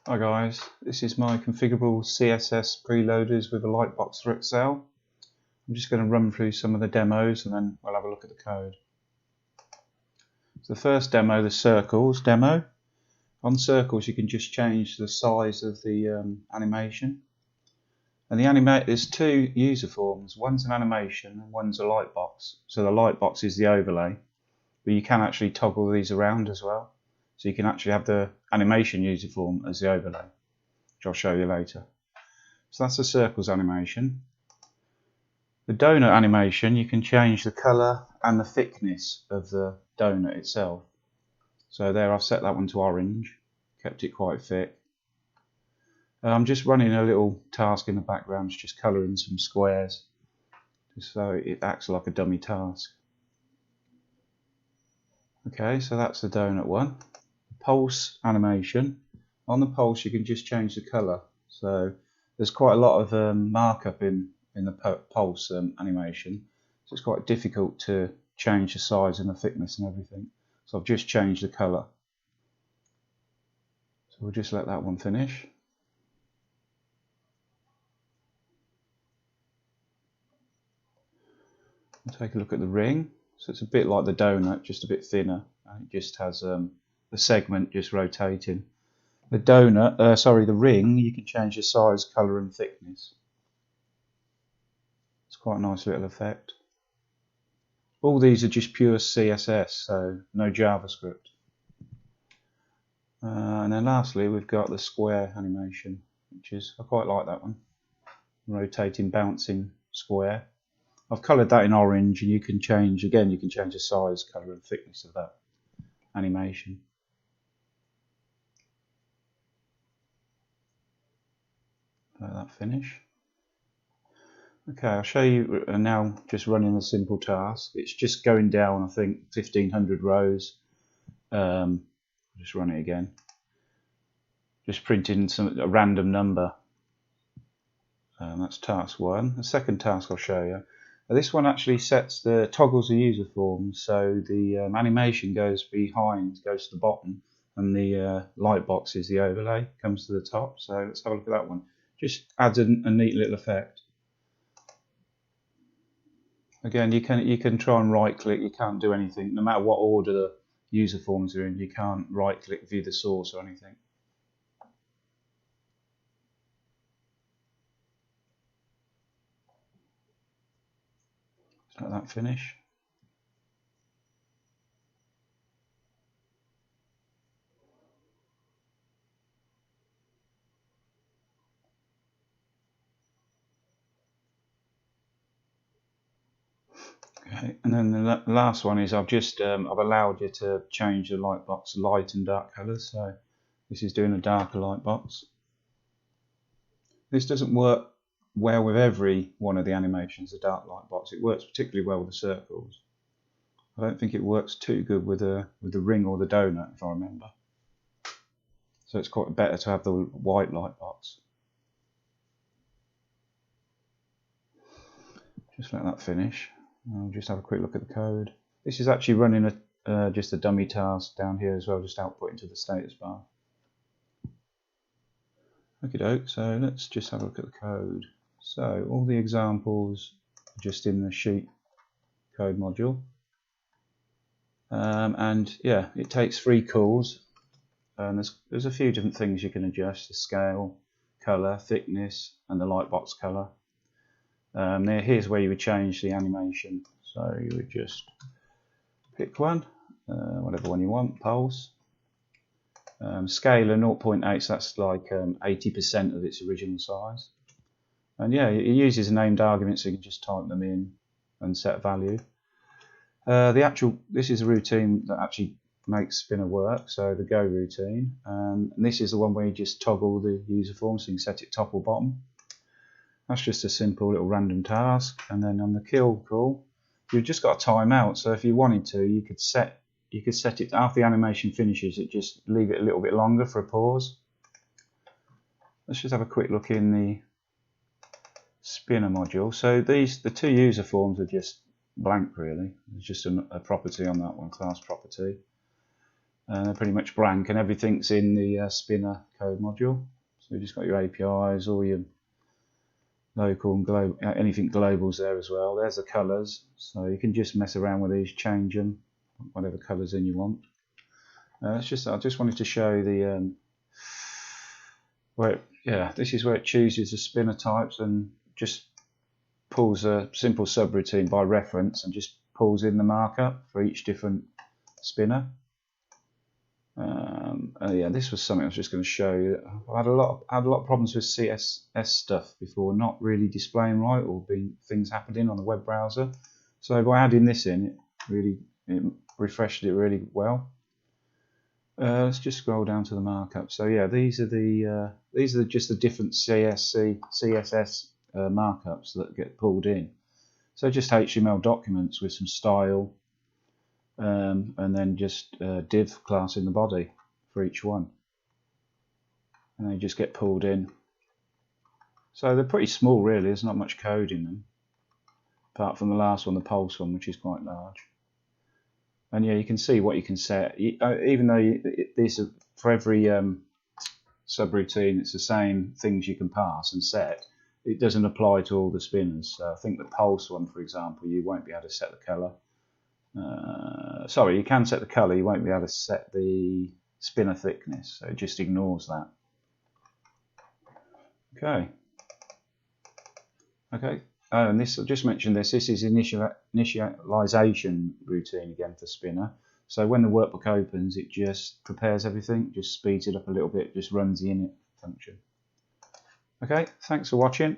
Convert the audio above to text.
Hi guys, this is my configurable CSS preloaders with a Lightbox for Excel. I'm just going to run through some of the demos and then we'll have a look at the code. So the first demo, the circles demo. On circles you can just change the size of the animation. And there's two user forms, one's an animation and one's a Lightbox. So the Lightbox is the overlay, but you can actually toggle these around as well. So you can actually have the animation user form as the overlay, which I'll show you later. So that's the circles animation. The donut animation, you can change the colour and the thickness of the donut itself. So there, I've set that one to orange, kept it quite thick. I'm just running a little task in the background, just colouring some squares, just so it acts like a dummy task. Okay, so that's the donut one. Pulse animation. On the pulse you can just change the colour. So there's quite a lot of markup in the pulse animation, so it's quite difficult to change the size and the thickness and everything. So I've just changed the colour. So we'll just let that one finish. We'll take a look at the ring. So it's a bit like the donut, just a bit thinner. And it just has the segment just rotating. The donut, the ring, you can change the size, colour and thickness. It's quite a nice little effect. All these are just pure CSS, so no JavaScript. And then lastly we've got the square animation, which is, I quite like that one. Rotating, bouncing square. I've coloured that in orange, and you can change, again, you can change the size, colour and thickness of that animation. Let that finish. Okay, I'll show you now just running a simple task. It's just going down, I think, 1500 rows. I'll just run it again. Just printing a random number. That's task one. The second task I'll show you. This one actually toggles the user form, so the animation goes behind, goes to the bottom, and the Lightbox is the overlay, comes to the top. So let's have a look at that one. Just adds a neat little effect. Again, you can try and right click, you can't do anything. No matter what order the user forms are in, you can't right click, view the source or anything. Let that finish. Okay, and then the last one is I've allowed you to change the Lightbox light and dark colours. So this is doing a darker Lightbox. This doesn't work well with every one of the animations, the dark Lightbox. It works particularly well with the circles. I don't think it works too good with the ring or the donut, if I remember. So it's quite better to have the white Lightbox. Just let that finish. I'll just have a quick look at the code. This is actually running just a dummy task down here as well, just output into the status bar. Okie doke, so let's just have a look at the code. So all the examples are just in the sheet code module. And yeah, it takes 3 calls, and there's a few different things you can adjust: the scale, colour, thickness, and the Lightbox colour. Here's where you would change the animation. So you would just pick one, whatever one you want, pulse. Scaler 0.8, so that's like 80% of its original size. And yeah, it uses named arguments, so you can just type them in and set a value. This is a routine that actually makes spinner work, so the go routine. And this is the one where you just toggle the user form, so you can set it top or bottom. That's just a simple little random task. And then on the kill call, you've just got a timeout. So if you wanted to, you could set it after the animation finishes. It just leave it a little bit longer for a pause. Let's just have a quick look in the spinner module. So the 2 user forms are just blank really. There's just a property on that one, class property. They're pretty much blank, and everything's in the spinner code module. So you've just got your APIs, all your local and global, anything globals there as well. There's the colours, so you can just mess around with these, change them, whatever colours in you want. I just wanted to show the this is where it chooses the spinner types and just pulls a simple subroutine by reference and just pulls in the markup for each different spinner. Yeah, this was something I was just going to show you. I had a lot of problems with CSS stuff before, not really displaying right or things happening on the web browser. So by adding this in, it refreshed it really well. Let's just scroll down to the markup. So yeah, these are just the different CSS markups that get pulled in. So just HTML documents with some style, and then just div class in the body for each one, and they just get pulled in. So they're pretty small really, there's not much code in them, apart from the last one, the pulse one, which is quite large. And yeah, you can see what you can set, even though these are for every subroutine, it's the same things you can pass and set. It doesn't apply to all the spinners. So I think the pulse one, for example, you won't be able to set the color. Sorry, you can set the color, you won't be able to set the spinner thickness, so it just ignores that. Okay. Oh, and this, I just mentioned this is initialization routine again for spinner. So when the workbook opens, it just prepares everything, just speeds it up a little bit, just runs the init function. Okay, thanks for watching.